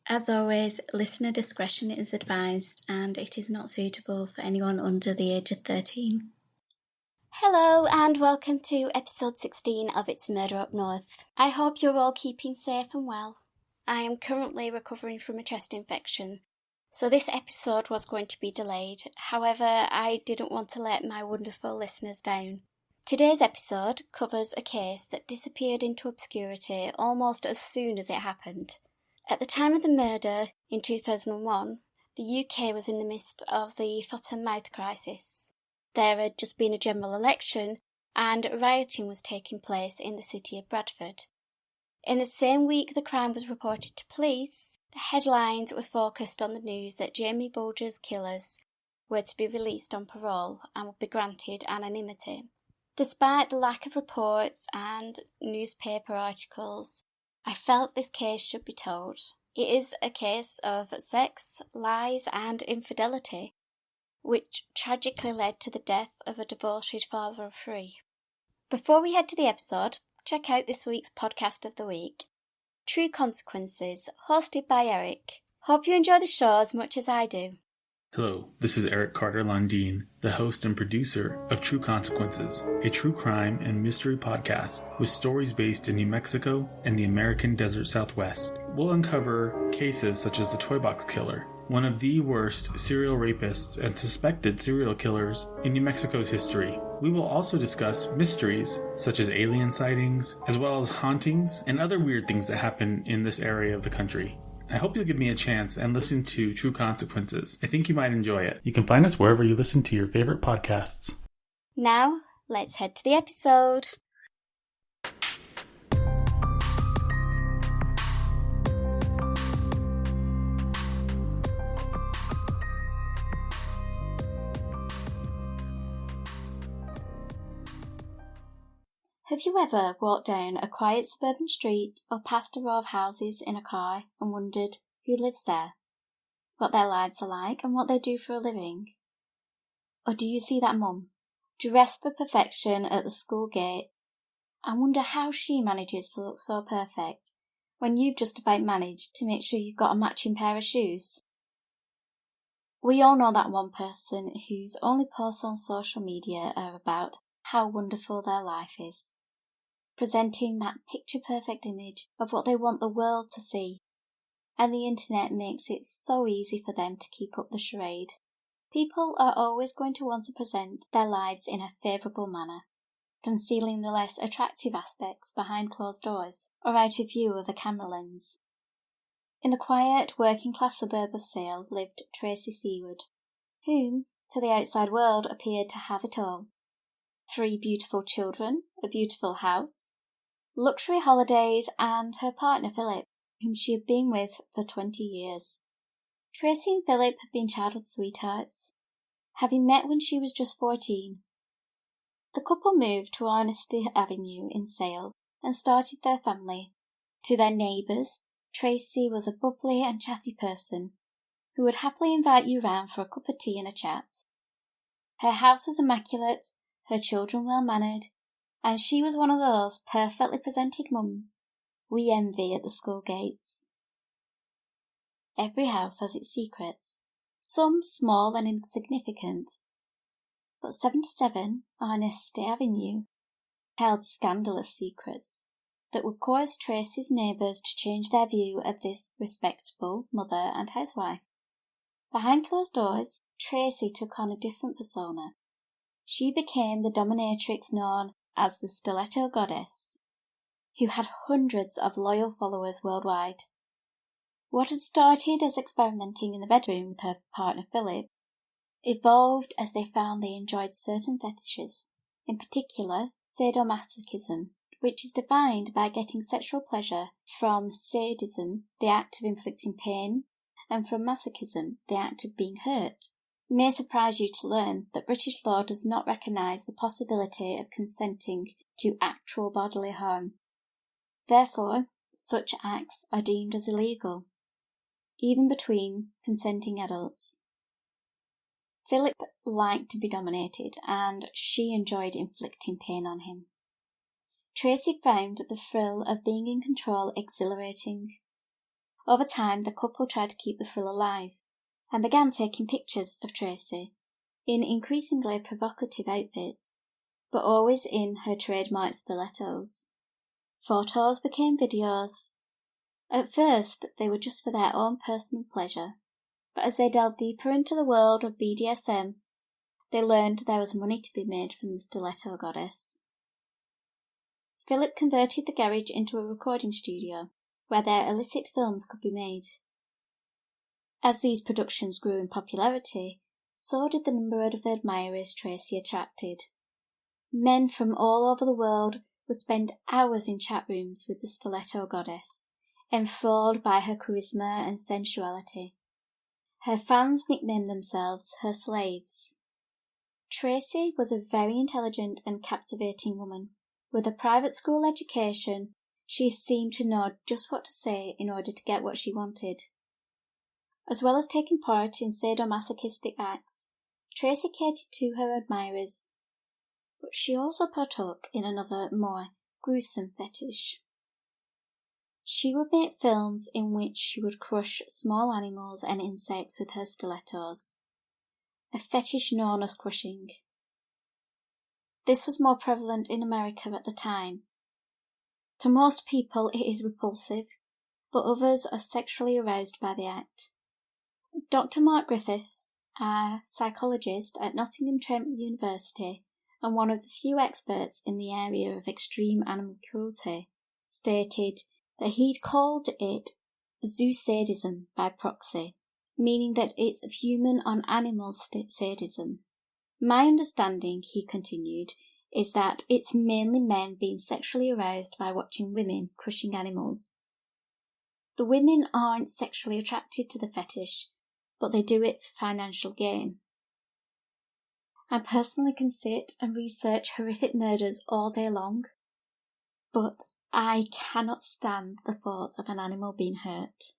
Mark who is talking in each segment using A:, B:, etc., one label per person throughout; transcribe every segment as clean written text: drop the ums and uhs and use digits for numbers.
A: As always, listener discretion is advised and it is not suitable for anyone under the age of 13.
B: Hello and welcome to episode 16 of It's Murder Up North. I hope you're all keeping safe and well. I am currently recovering from a chest infection, so this episode was going to be delayed. However, I didn't want to let my wonderful listeners down. Today's episode covers a case that disappeared into obscurity almost as soon as it happened. At the time of the murder, in 2001, the UK was in the midst of the foot-and-mouth crisis. There had just been a general election and rioting was taking place in the city of Bradford. In the same week the crime was reported to police, the headlines were focused on the news that Jamie Bulger's killers were to be released on parole and would be granted anonymity. Despite the lack of reports and newspaper articles, I felt this case should be told. It is a case of sex, lies and infidelity, which tragically led to the death of a devoted father of three. Before we head to the episode, check out this week's podcast of the week, True Consequences, hosted by Eric. Hope you enjoy the show as much as I do.
C: Hello, this is Eric Carter-Lundeen, the host and producer of True Consequences, a true crime and mystery podcast with stories based in New Mexico and the American Desert Southwest. We'll uncover cases such as the Toy Box Killer, one of the worst serial rapists and suspected serial killers in New Mexico's history. We will also discuss mysteries such as alien sightings, as well as hauntings and other weird things that happen in this area of the country. I hope you'll give me a chance and listen to True Consequences. I think you might enjoy it. You can find us wherever you listen to your favorite podcasts.
B: Now, let's head to the episode. Have you ever walked down a quiet suburban street or passed a row of houses in a car and wondered who lives there, what their lives are like and what they do for a living? Or do you see that mum, dressed for perfection at the school gate, and wonder how she manages to look so perfect when you've just about managed to make sure you've got a matching pair of shoes? We all know that one person whose only posts on social media are about how wonderful their life is, presenting that picture-perfect image of what they want the world to see, and the internet makes it so easy for them to keep up the charade. People are always going to want to present their lives in a favourable manner, concealing the less attractive aspects behind closed doors or out of view of a camera lens. In the quiet, working-class suburb of Sale lived Tracy Seaward, whom, to the outside world, appeared to have it all. 3 beautiful children, a beautiful house, luxury holidays, and her partner Philip, whom she had been with for 20 years. Tracy and Philip had been childhood sweethearts, having met when she was just 14. The couple moved to Honesty Avenue in Sale and started their family. To their neighbours, Tracy was a bubbly and chatty person who would happily invite you round for a cup of tea and a chat. Her house was immaculate, her children well-mannered, and she was one of those perfectly presented mums we envy at the school gates. Every house has its secrets, some small and insignificant, but 77 Honesty Avenue held scandalous secrets that would cause Tracy's neighbours to change their view of this respectable mother and housewife. Behind closed doors, Tracy took on a different persona. She became the dominatrix known as the Stiletto Goddess, who had hundreds of loyal followers worldwide. What had started as experimenting in the bedroom with her partner Philip evolved as they found they enjoyed certain fetishes, in particular sadomasochism, which is defined by getting sexual pleasure from sadism, the act of inflicting pain, and from masochism, the act of being hurt. It may surprise you to learn that British law does not recognise the possibility of consenting to actual bodily harm. Therefore, such acts are deemed as illegal, even between consenting adults. Philip liked to be dominated, and she enjoyed inflicting pain on him. Tracy found the thrill of being in control exhilarating. Over time, the couple tried to keep the thrill alive and began taking pictures of Tracy in increasingly provocative outfits, but always in her trademark stilettos. Photos became videos. At first, they were just for their own personal pleasure, but as they delved deeper into the world of BDSM, they learned there was money to be made from the stiletto goddess. Philip converted the garage into a recording studio, where their illicit films could be made. As these productions grew in popularity, so did the number of admirers Tracy attracted. Men from all over the world would spend hours in chat rooms with the stiletto goddess, enthralled by her charisma and sensuality. Her fans nicknamed themselves her slaves. Tracy was a very intelligent and captivating woman. With a private school education, she seemed to know just what to say in order to get what she wanted. As well as taking part in sadomasochistic acts, Tracy catered to her admirers, but she also partook in another, more gruesome fetish. She would make films in which she would crush small animals and insects with her stilettos, a fetish known as crushing. This was more prevalent in America at the time. To most people it is repulsive, but others are sexually aroused by the act. Dr. Mark Griffiths, a psychologist at Nottingham Trent University and one of the few experts in the area of extreme animal cruelty, stated that he'd called it zoosadism by proxy, meaning that it's human on animals sadism. My understanding, he continued, is that it's mainly men being sexually aroused by watching women crushing animals. The women aren't sexually attracted to the fetish, but they do it for financial gain. I personally can sit and research horrific murders all day long, but I cannot stand the thought of an animal being hurt.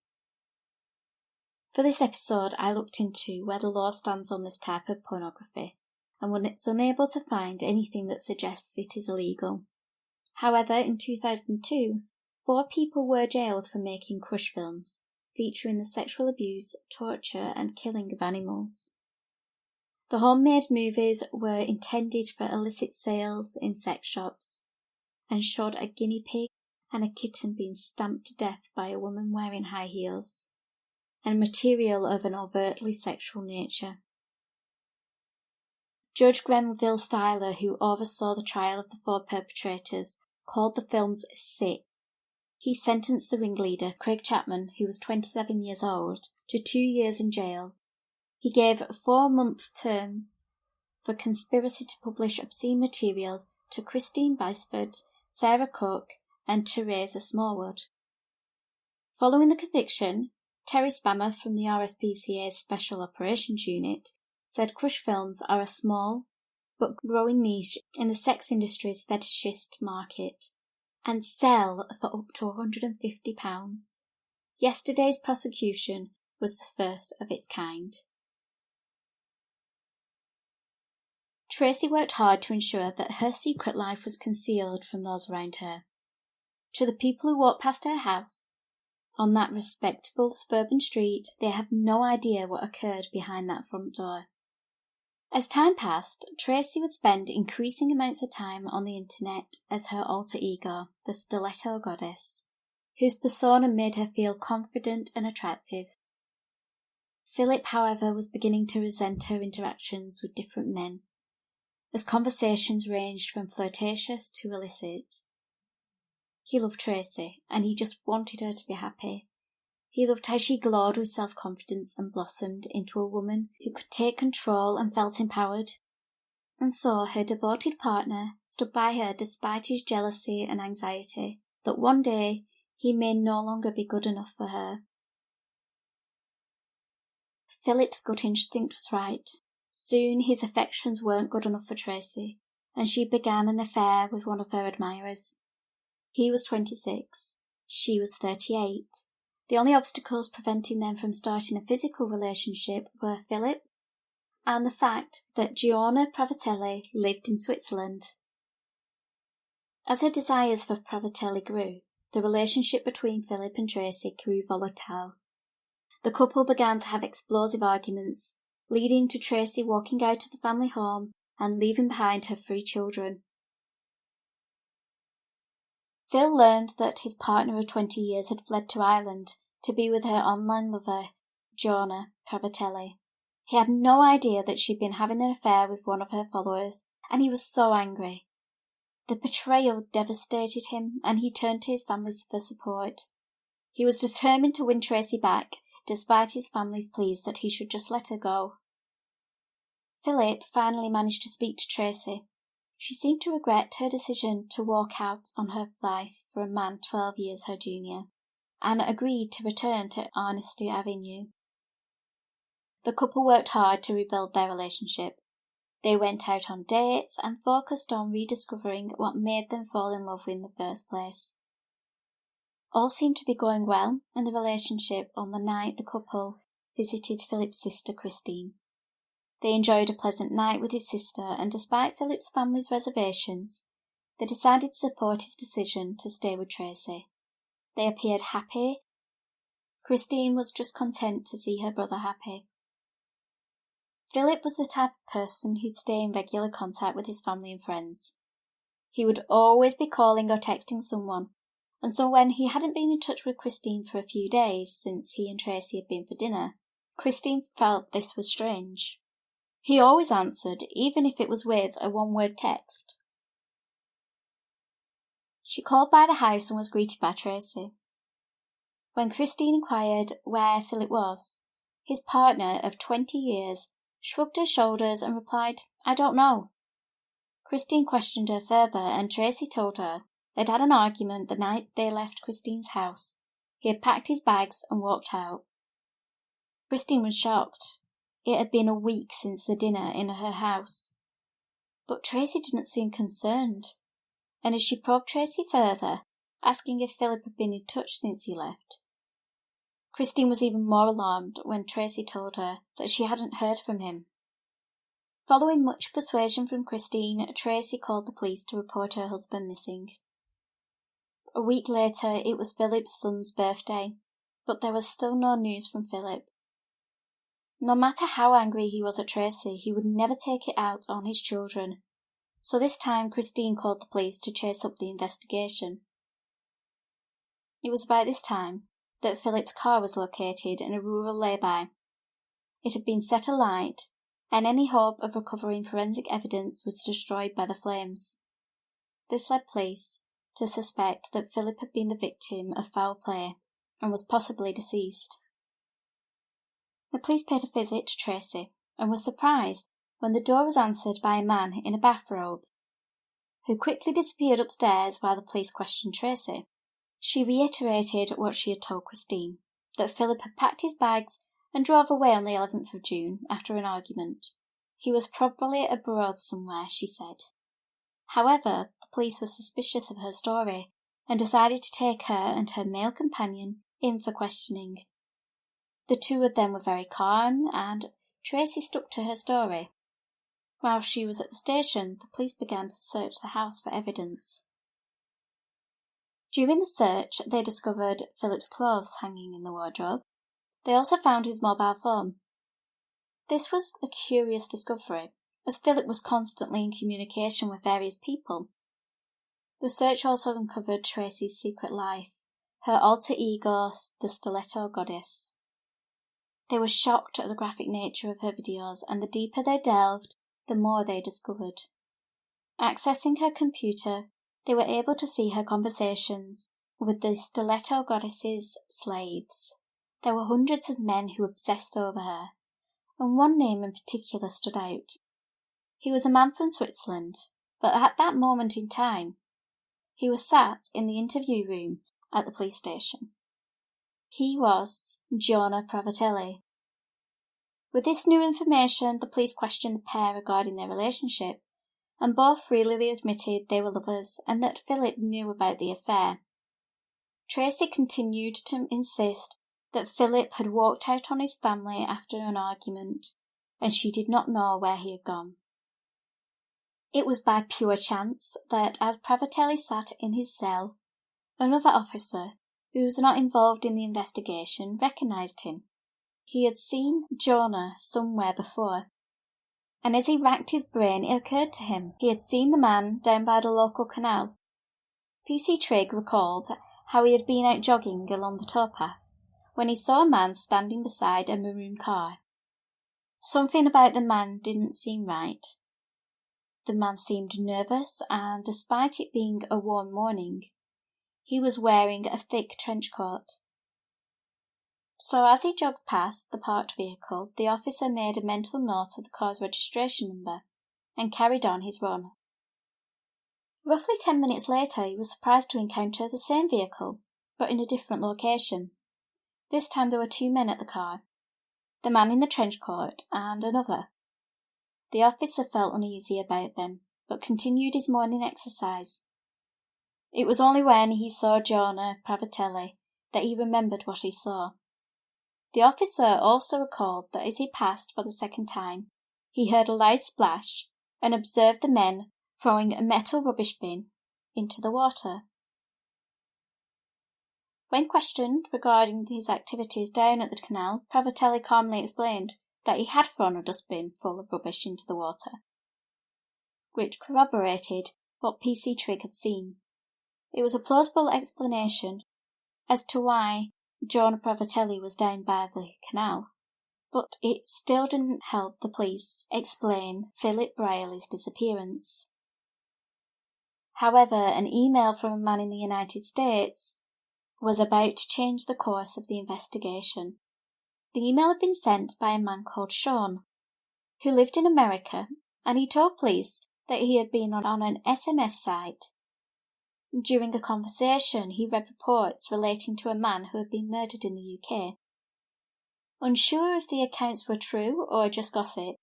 B: For this episode, I looked into where the law stands on this type of pornography, and was unable to find anything that suggests it is illegal. However, in 2002, 4 people were jailed for making crush films, featuring the sexual abuse, torture, and killing of animals. The homemade movies were intended for illicit sales in sex shops, and showed a guinea pig and a kitten being stamped to death by a woman wearing high heels, and material of an overtly sexual nature. Judge Grenville Styler, who oversaw the trial of the 4 perpetrators, called the films sick. He sentenced the ringleader, Craig Chapman, who was 27 years old, to 2 years in jail. He gave 4-month terms for conspiracy to publish obscene material to Christine Biceford, Sarah Cook, and Teresa Smallwood. Following the conviction, Terry Spammer from the RSPCA's Special Operations Unit said crush films are a small but growing niche in the sex industry's fetishist market and sell for up to £150. Yesterday's prosecution was the first of its kind. Tracy worked hard to ensure that her secret life was concealed from those around her. To the people who walk past her house, on that respectable suburban street, they have no idea what occurred behind that front door. As time passed, Tracy would spend increasing amounts of time on the internet as her alter ego, the Stiletto Goddess, whose persona made her feel confident and attractive. Philip, however, was beginning to resent her interactions with different men, as conversations ranged from flirtatious to illicit. He loved Tracy, and he just wanted her to be happy. He loved how she glowed with self-confidence and blossomed into a woman who could take control and felt empowered. And so her devoted partner stood by her despite his jealousy and anxiety that one day he may no longer be good enough for her. Philip's gut instinct was right. Soon his affections weren't good enough for Tracy, and she began an affair with one of her admirers. He was 26, she was 38. The only obstacles preventing them from starting a physical relationship were Philip and the fact that Gianna Pravatelli lived in Switzerland. As her desires for Pravatelli grew, the relationship between Philip and Tracy grew volatile. The couple began to have explosive arguments, leading to Tracy walking out of the family home and leaving behind her 3 children. Phil learned that his partner of 20 years had fled to Ireland to be with her online lover, Giorna Pravatelli. He had no idea that she'd been having an affair with one of her followers, and he was so angry. The betrayal devastated him, and he turned to his family for support. He was determined to win Tracy back, despite his family's pleas that he should just let her go. Philip finally managed to speak to Tracy. She seemed to regret her decision to walk out on her life for a man 12 years her junior, and agreed to return to Honesty Avenue. The couple worked hard to rebuild their relationship. They went out on dates and focused on rediscovering what made them fall in love in the first place. All seemed to be going well in the relationship on the night the couple visited Philip's sister Christine. They enjoyed a pleasant night with his sister, and despite Philip's family's reservations, they decided to support his decision to stay with Tracy. They appeared happy. Christine was just content to see her brother happy. Philip was the type of person who'd stay in regular contact with his family and friends. He would always be calling or texting someone, and so when he hadn't been in touch with Christine for a few days since he and Tracy had been for dinner, Christine felt this was strange. He always answered, even if it was with a one-word text. She called by the house and was greeted by Tracy. When Christine inquired where Philip was, his partner of 20 years shrugged her shoulders and replied, "I don't know." Christine questioned her further, and Tracy told her they'd had an argument the night they left Christine's house. He had packed his bags and walked out. Christine was shocked. It had been a week since the dinner in her house. But Tracy didn't seem concerned, and as she probed Tracy further, asking if Philip had been in touch since he left, Christine was even more alarmed when Tracy told her that she hadn't heard from him. Following much persuasion from Christine, Tracy called the police to report her husband missing. A week later, it was Philip's son's birthday, but there was still no news from Philip. No matter how angry he was at Tracy, he would never take it out on his children. So this time Christine called the police to chase up the investigation. It was about this time that Philip's car was located in a rural lay-by. It had been set alight, and any hope of recovering forensic evidence was destroyed by the flames. This led police to suspect that Philip had been the victim of foul play and was possibly deceased. The police paid a visit to Tracy and was surprised when the door was answered by a man in a bathrobe, who quickly disappeared upstairs while the police questioned Tracy. She reiterated what she had told Christine, that Philip had packed his bags and drove away on the 11th of June after an argument. He was probably abroad somewhere, she said. However, the police were suspicious of her story and decided to take her and her male companion in for questioning. The two of them were very calm, and Tracy stuck to her story. While she was at the station, the police began to search the house for evidence. During the search, they discovered Philip's clothes hanging in the wardrobe. They also found his mobile phone. This was a curious discovery, as Philip was constantly in communication with various people. The search also uncovered Tracy's secret life, her alter ego, the Stiletto Goddess. They were shocked at the graphic nature of her videos, and the deeper they delved, the more they discovered. Accessing her computer, they were able to see her conversations with the Stiletto Goddess's slaves. There were hundreds of men who obsessed over her, and one name in particular stood out. He was a man from Switzerland, but at that moment in time, he was sat in the interview room at the police station. He was Giorna Pravatelli. With this new information, the police questioned the pair regarding their relationship, and both freely admitted they were lovers and that Philip knew about the affair. Tracy continued to insist that Philip had walked out on his family after an argument, and she did not know where he had gone. It was by pure chance that as Pravatelli sat in his cell, Another officer, who was not involved in the investigation, recognised him. He had seen Jonah somewhere before, and as he racked his brain it occurred to him he had seen the man down by the local canal. PC Trigg recalled how he had been out jogging along the towpath when he saw a man standing beside a maroon car. Something about the man didn't seem right. The man seemed nervous, and despite it being a warm morning, he was wearing a thick trench coat. So as he jogged past the parked vehicle, the officer made a mental note of the car's registration number and carried on his run. Roughly 10 minutes later, he was surprised to encounter the same vehicle, but in a different location. This time there were 2 men at the car, the man in the trench coat and another. The officer felt uneasy about them, but continued his morning exercise. It was only when he saw Jonah Pravatelli that he remembered what he saw. The officer also recalled that as he passed for the second time, he heard a loud splash and observed the men throwing a metal rubbish bin into the water. When questioned regarding his activities down at the canal, Pravatelli calmly explained that he had thrown a dustbin full of rubbish into the water, which corroborated what PC Trigg had seen. It was a plausible explanation as to why Jonah Pravatelli was down by the canal, but it still didn't help the police explain Philip Brierley's disappearance. However, an email from a man in the United States was about to change the course of the investigation. The email had been sent by a man called Sean, who lived in America, and he told police that he had been on an SMS site. During a conversation, he read reports relating to a man who had been murdered in the UK. Unsure if the accounts were true or just gossip,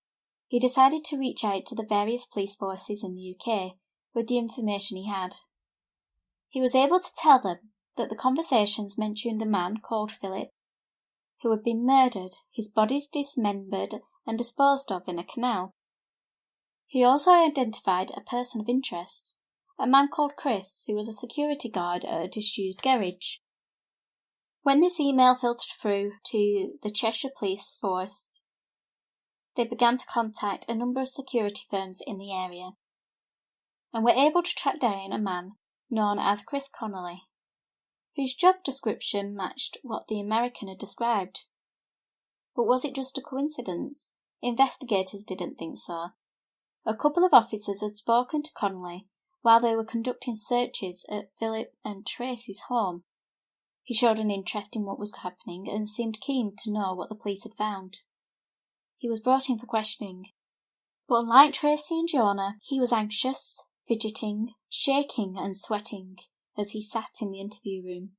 B: he decided to reach out to the various police forces in the UK with the information he had. He was able to tell them that the conversations mentioned a man called Philip, who had been murdered, his body dismembered and disposed of in a canal. He also identified a person of interest, a man called Chris, who was a security guard at a disused garage. When this email filtered through to the Cheshire Police Force, they began to contact a number of security firms in the area, and were able to track down a man known as Chris Connolly, whose job description matched what the American had described. But was it just a coincidence? Investigators didn't think so. A couple of officers had spoken to Connolly while they were conducting searches at Philip and Tracy's home. He showed an interest in what was happening and seemed keen to know what the police had found. He was brought in for questioning, but unlike Tracy and Jonah, he was anxious, fidgeting, shaking and sweating as he sat in the interview room.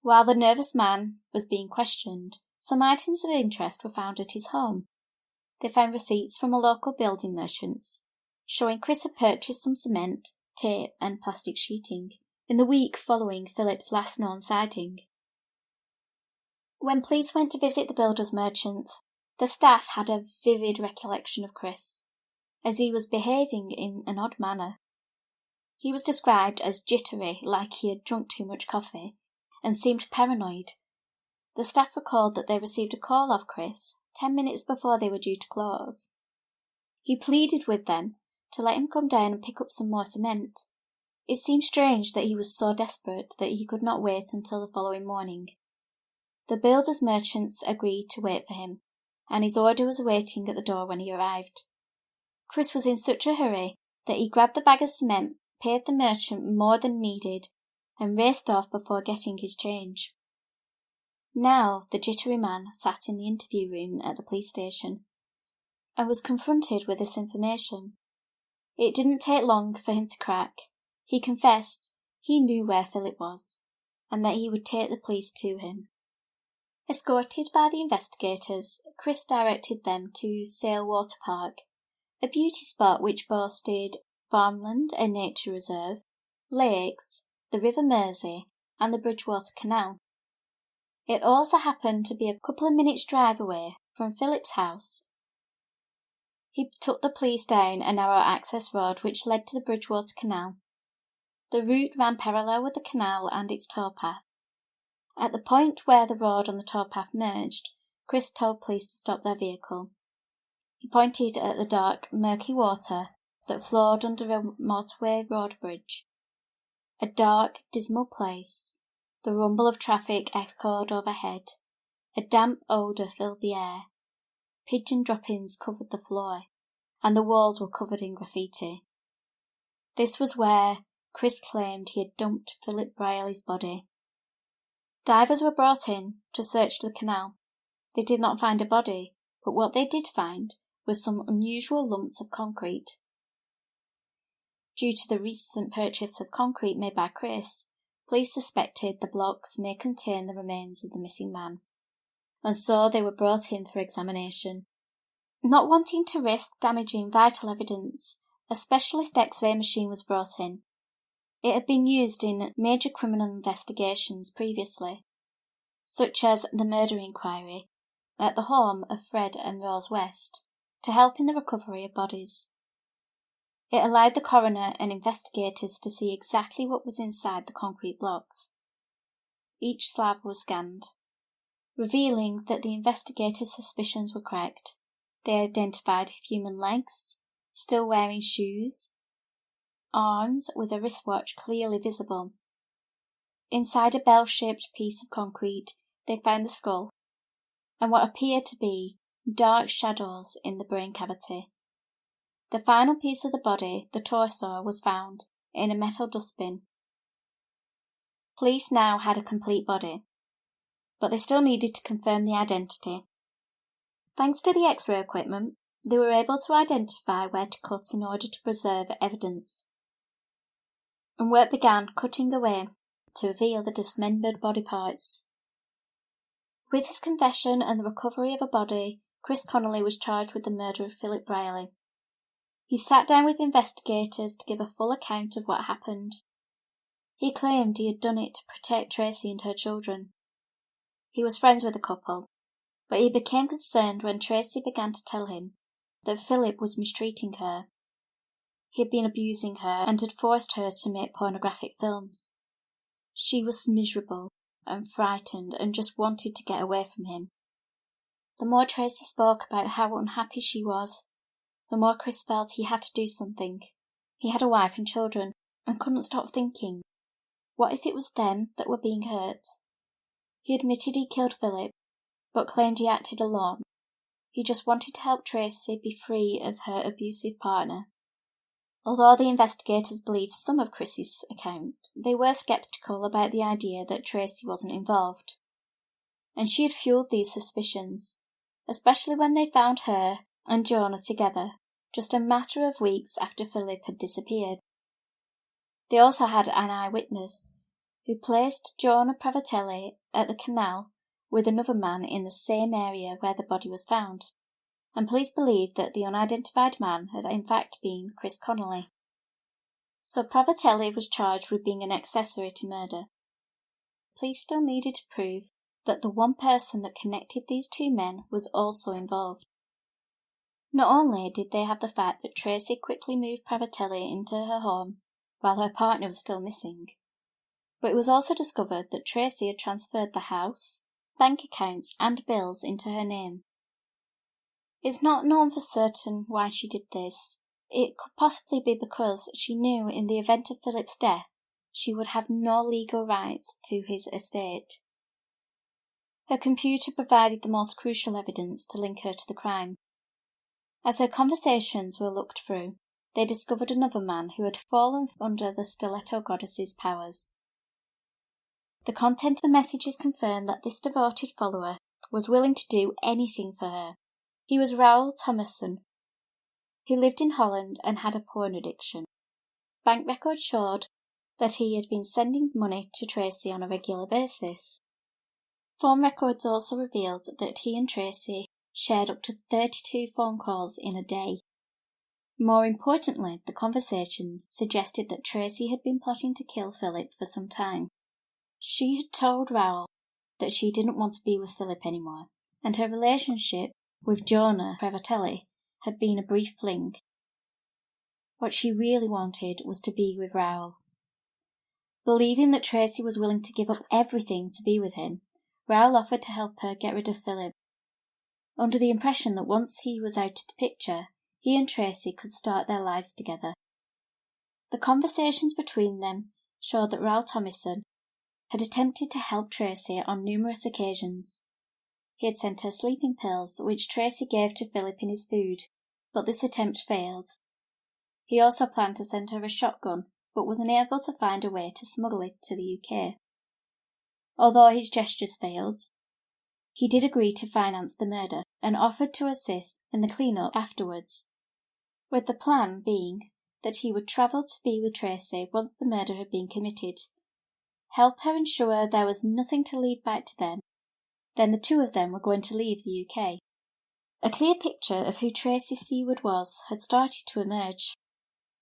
B: While the nervous man was being questioned, some items of interest were found at his home. They found receipts from a local building merchants, showing Chris had purchased some cement, tape and plastic sheeting in the week following Philip's last known sighting. When police went to visit the builder's merchant, the staff had a vivid recollection of Chris, as he was behaving in an odd manner. He was described as jittery, like he had drunk too much coffee, and seemed paranoid. The staff recalled that they received a call of Chris 10 minutes before they were due to close. He pleaded with them to let him come down and pick up some more cement. It seemed strange that he was so desperate that he could not wait until the following morning. The builder's merchants agreed to wait for him, and his order was awaiting at the door when he arrived. Chris was in such a hurry that he grabbed the bag of cement, paid the merchant more than needed, and raced off before getting his change. Now the jittery man sat in the interview room at the police station and was confronted with this information. It didn't take long for him to crack. He confessed he knew where Philip was, and that he would take the police to him. Escorted by the investigators, Chris directed them to Sale Water Park, a beauty spot which boasted farmland and nature reserve, lakes, the River Mersey, and the Bridgewater Canal. It also happened to be a couple of minutes' drive away from Philip's house. He took the police down a narrow access road which led to the Bridgewater Canal. The route ran parallel with the canal and its towpath. At the point where the road and the towpath merged, Chris told police to stop their vehicle. He pointed at the dark, murky water that flowed under a motorway road bridge. A dark, dismal place. The rumble of traffic echoed overhead. A damp odour filled the air. Pigeon droppings covered the floor, and the walls were covered in graffiti. This was where Chris claimed he had dumped Philip Brierley's body. Divers were brought in to search the canal. They did not find a body, but what they did find were some unusual lumps of concrete. Due to the recent purchase of concrete made by Chris, police suspected the blocks may contain the remains of the missing man, and so they were brought in for examination. Not wanting to risk damaging vital evidence, a specialist X-ray machine was brought in. It had been used in major criminal investigations previously, such as the murder inquiry at the home of Fred and Rose West, to help in the recovery of bodies. It allowed the coroner and investigators to see exactly what was inside the concrete blocks. Each slab was scanned, revealing that the investigators' suspicions were correct. They identified human legs, still wearing shoes, arms with a wristwatch clearly visible. Inside a bell-shaped piece of concrete, they found the skull, and what appeared to be dark shadows in the brain cavity. The final piece of the body, the torso, was found in a metal dustbin. Police now had a complete body, but they still needed to confirm the identity. Thanks to the X-ray equipment, they were able to identify where to cut in order to preserve evidence. And work began cutting away to reveal the dismembered body parts. With his confession and the recovery of a body, Chris Connolly was charged with the murder of Philip Brierley. He sat down with investigators to give a full account of what happened. He claimed he had done it to protect Tracy and her children. He was friends with the couple, but he became concerned when Tracy began to tell him that Philip was mistreating her. He had been abusing her and had forced her to make pornographic films. She was miserable and frightened and just wanted to get away from him. The more Tracy spoke about how unhappy she was, the more Chris felt he had to do something. He had a wife and children and couldn't stop thinking, what if it was them that were being hurt? He admitted he killed Philip, but claimed he acted alone. He just wanted to help Tracy be free of her abusive partner. Although the investigators believed some of Chris's account, they were sceptical about the idea that Tracy wasn't involved. And she had fueled these suspicions, especially when they found her and Jonah together, just a matter of weeks after Philip had disappeared. They also had an eyewitness, who placed Jonah Pravatelli at the canal with another man in the same area where the body was found, and police believed that the unidentified man had in fact been Chris Connolly. So Pravatelli was charged with being an accessory to murder. Police still needed to prove that the one person that connected these two men was also involved. Not only did they have the fact that Tracy quickly moved Pravatelli into her home while her partner was still missing, but it was also discovered that Tracy had transferred the house, bank accounts and bills into her name. It's not known for certain why she did this. It could possibly be because she knew in the event of Philip's death, she would have no legal rights to his estate. Her computer provided the most crucial evidence to link her to the crime. As her conversations were looked through, they discovered another man who had fallen under the stiletto goddess's powers. The content of the messages confirmed that this devoted follower was willing to do anything for her. He was Raoul Thomason, who lived in Holland and had a porn addiction. Bank records showed that he had been sending money to Tracy on a regular basis. Phone records also revealed that he and Tracy shared up to 32 phone calls in a day. More importantly, the conversations suggested that Tracy had been plotting to kill Philip for some time. She had told Raoul that she didn't want to be with Philip anymore, and her relationship with Jonah Pravatelli had been a brief fling. What she really wanted was to be with Raoul. Believing that Tracy was willing to give up everything to be with him, Raoul offered to help her get rid of Philip, under the impression that once he was out of the picture, he and Tracy could start their lives together. The conversations between them showed that Raoul Thomason had attempted to help Tracy on numerous occasions. He had sent her sleeping pills, which Tracy gave to Philip in his food, but this attempt failed. He also planned to send her a shotgun, but was unable to find a way to smuggle it to the UK. Although his gestures failed, he did agree to finance the murder and offered to assist in the clean-up afterwards, with the plan being that he would travel to be with Tracy once the murder had been committed, help her ensure there was nothing to lead back to them. Then the two of them were going to leave the UK. A clear picture of who Tracy Seward was had started to emerge.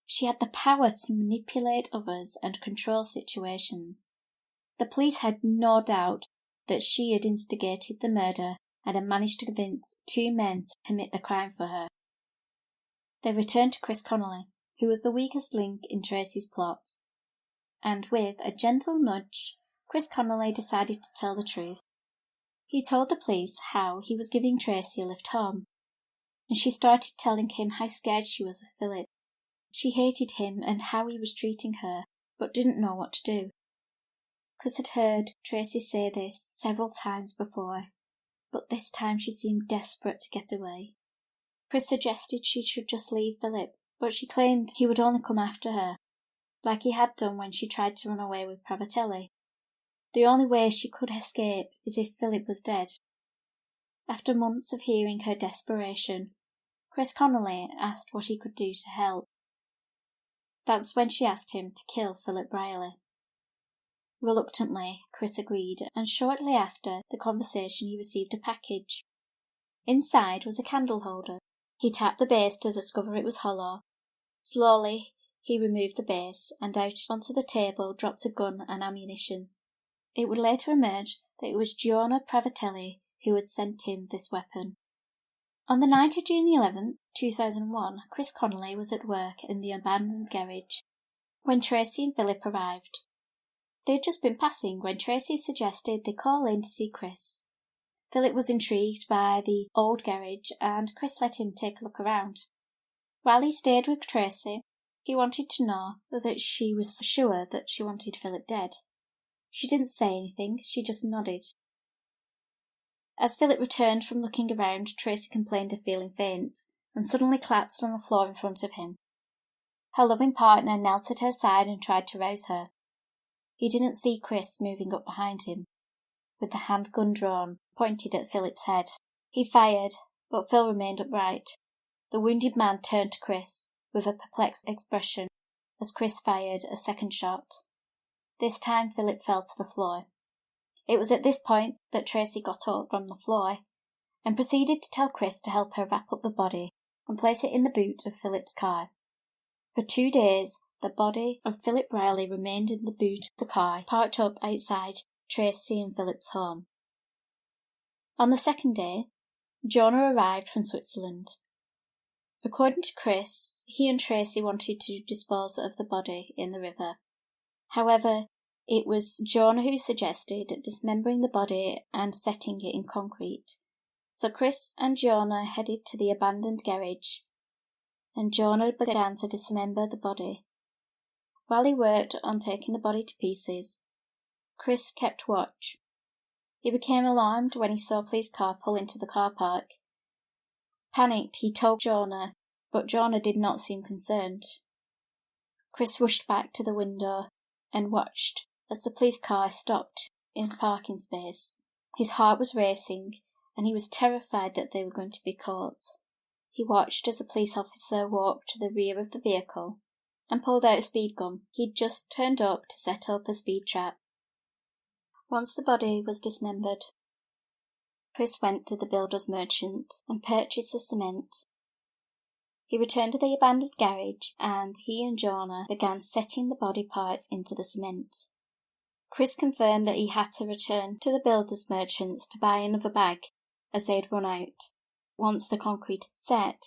B: She had the power to manipulate others and control situations. The police had no doubt that she had instigated the murder and had managed to convince two men to commit the crime for her. They returned to Chris Connolly, who was the weakest link in Tracy's plots, and with a gentle nudge, Chris Connolly decided to tell the truth. He told the police how he was giving Tracy a lift home, and she started telling him how scared she was of Philip. She hated him and how he was treating her, but didn't know what to do. Chris had heard Tracy say this several times before, but this time she seemed desperate to get away. Chris suggested she should just leave Philip, but she claimed he would only come after her, like he had done when she tried to run away with Pravatelli. The only way she could escape is if Philip was dead. After months of hearing her desperation, Chris Connolly asked what he could do to help. That's when she asked him to kill Philip Brierley. Reluctantly, Chris agreed, and shortly after the conversation he received a package. Inside was a candle holder. He tapped the base to discover it was hollow. Slowly, he removed the base, and out onto the table dropped a gun and ammunition. It would later emerge that it was Giorno Pravatelli who had sent him this weapon. On the night of June 11, 2001, Chris Connolly was at work in the abandoned garage when Tracy and Philip arrived. They had just been passing when Tracy suggested they call in to see Chris. Philip was intrigued by the old garage, and Chris let him take a look around. While he stayed with Tracy, he wanted to know that she was sure that she wanted Philip dead. She didn't say anything, she just nodded. As Philip returned from looking around, Tracy complained of feeling faint, and suddenly collapsed on the floor in front of him. Her loving partner knelt at her side and tried to rouse her. He didn't see Chris moving up behind him, with the handgun drawn, pointed at Philip's head. He fired, but Phil remained upright. The wounded man turned to Chris, with a perplexed expression, as Chris fired a second shot. This time Philip fell to the floor. It was at this point that Tracy got up from the floor and proceeded to tell Chris to help her wrap up the body and place it in the boot of Philip's car. For 2 days, the body of Philip Brierley remained in the boot of the car parked up outside Tracy and Philip's home. On the second day, Jonah arrived from Switzerland. According to Chris, he and Tracy wanted to dispose of the body in the river. However, it was Jonah who suggested dismembering the body and setting it in concrete. So Chris and Jonah headed to the abandoned garage, and Jonah began to dismember the body. While he worked on taking the body to pieces, Chris kept watch. He became alarmed when he saw a police car pull into the car park. Panicked, he told Jonah, but Jonah did not seem concerned. Chris rushed back to the window and watched as the police car stopped in a parking space. His heart was racing, and he was terrified that they were going to be caught. He watched as the police officer walked to the rear of the vehicle and pulled out a speed gun. He'd just turned up to set up a speed trap. Once the body was dismembered, Chris went to the builder's merchant and purchased the cement. He returned to the abandoned garage, and he and Jonah began setting the body parts into the cement. Chris confirmed that he had to return to the builder's merchants to buy another bag, as they had run out. Once the concrete had set,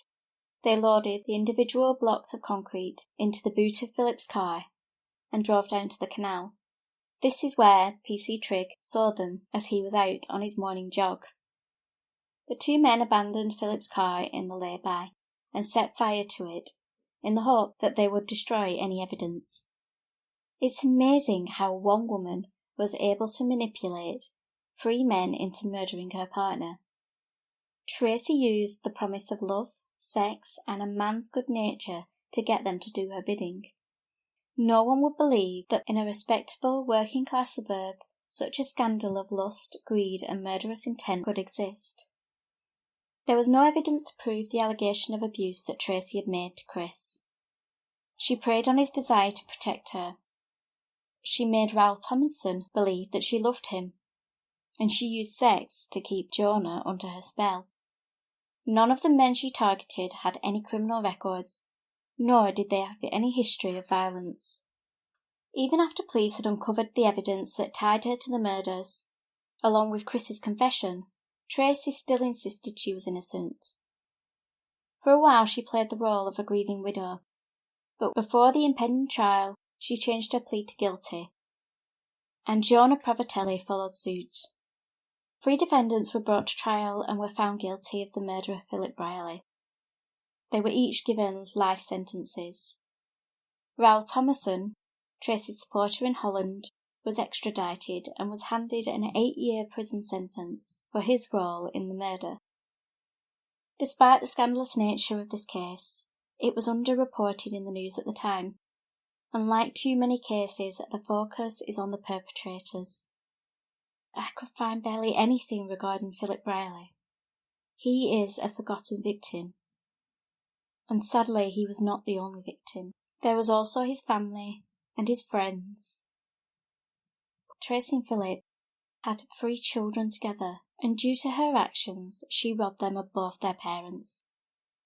B: they loaded the individual blocks of concrete into the boot of Philip's car and drove down to the canal. This is where PC Trigg saw them as he was out on his morning jog. The two men abandoned Philip's car in the lay-by and set fire to it in the hope that they would destroy any evidence. It's amazing how one woman was able to manipulate 3 men into murdering her partner. Tracy used the promise of love, sex, and a man's good nature to get them to do her bidding. No one would believe that in a respectable working-class suburb such a scandal of lust, greed, and murderous intent could exist. There was no evidence to prove the allegation of abuse that Tracy had made to Chris. She preyed on his desire to protect her. She made Raoul Tomlinson believe that she loved him, and she used sex to keep Jonah under her spell. None of the men she targeted had any criminal records, nor did they have any history of violence. Even after police had uncovered the evidence that tied her to the murders, along with Chris's confession, Tracy still insisted she was innocent. For a while she played the role of a grieving widow, but before the impending trial she changed her plea to guilty, and Jonah Provatelli followed suit. 3 defendants were brought to trial and were found guilty of the murder of Philip Brierley. They were each given life sentences. Raoul Thomason, Tracy's supporter in Holland, was extradited and was handed an 8-year prison sentence for his role in the murder. Despite the scandalous nature of this case, it was underreported in the news at the time. Unlike too many cases, the focus is on the perpetrators. I could find barely anything regarding Philip Brierley. He is a forgotten victim. And sadly, he was not the only victim. There was also his family and his friends. Tracy and Philip had 3 children together, and due to her actions, she robbed them of both their parents,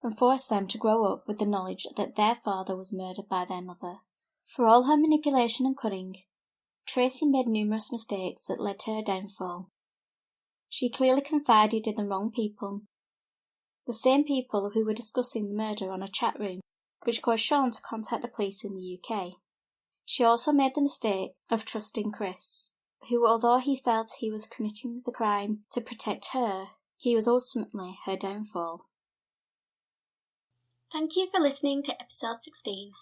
B: and forced them to grow up with the knowledge that their father was murdered by their mother. For all her manipulation and cunning, Tracy made numerous mistakes that led to her downfall. She clearly confided in the wrong people, the same people who were discussing the murder on a chat room, which caused Sean to contact the police in the UK. She also made the mistake of trusting Chris, who, although he felt he was committing the crime to protect her, he was ultimately her downfall.
A: Thank you for listening to episode 16.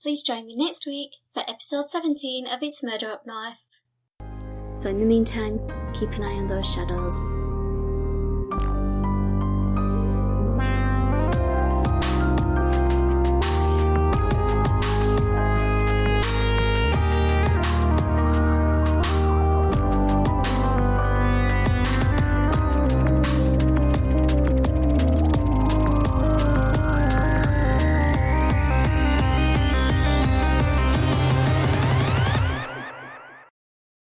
A: Please join me next week for episode 17 of It's Murder Up North.
B: So in the meantime, keep an eye on those shadows.